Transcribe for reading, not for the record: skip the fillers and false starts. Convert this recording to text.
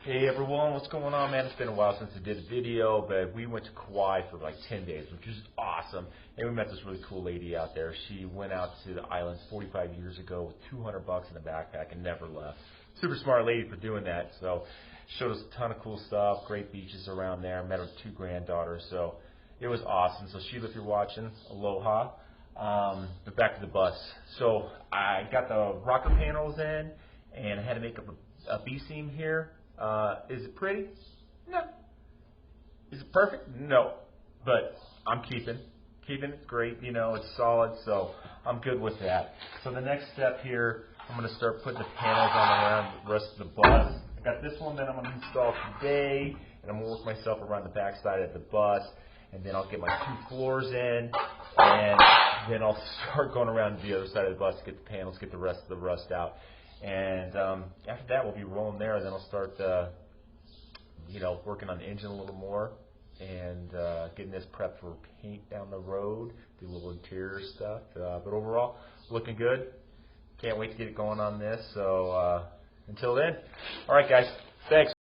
Hey everyone, what's going on, man? It's been a while since I did a video, but we went to Kauai for like 10 days, which was awesome. And we met this really cool lady out there. She went out to the islands 45 years ago with $200 in a backpack and never left. Super smart lady for doing that. So showed us a ton of cool stuff, great beaches around there. Met her 2 granddaughters, so it was awesome. So Sheila, if you're watching, aloha. But back to the bus. So I got the rocker panels in, and I had to make up a B-seam here. Is it pretty? No. Is it perfect? No. But I'm keeping it great. You know, it's solid, so I'm good with that. So the next step here, I'm going to start putting the panels on around the rest of the bus. I got this one that I'm going to install today, and I'm going to work myself around the back side of the bus, and then I'll get my 2 floors in, and then I'll start going around the other side of the bus to get the panels, get the rest of the rust out. And after that, we'll be rolling there. Then I'll start, working on the engine a little more and getting this prepped for paint down the road, do a little interior stuff. But overall, looking good. Can't wait to get it going on this. So until then, all right, guys. Thanks.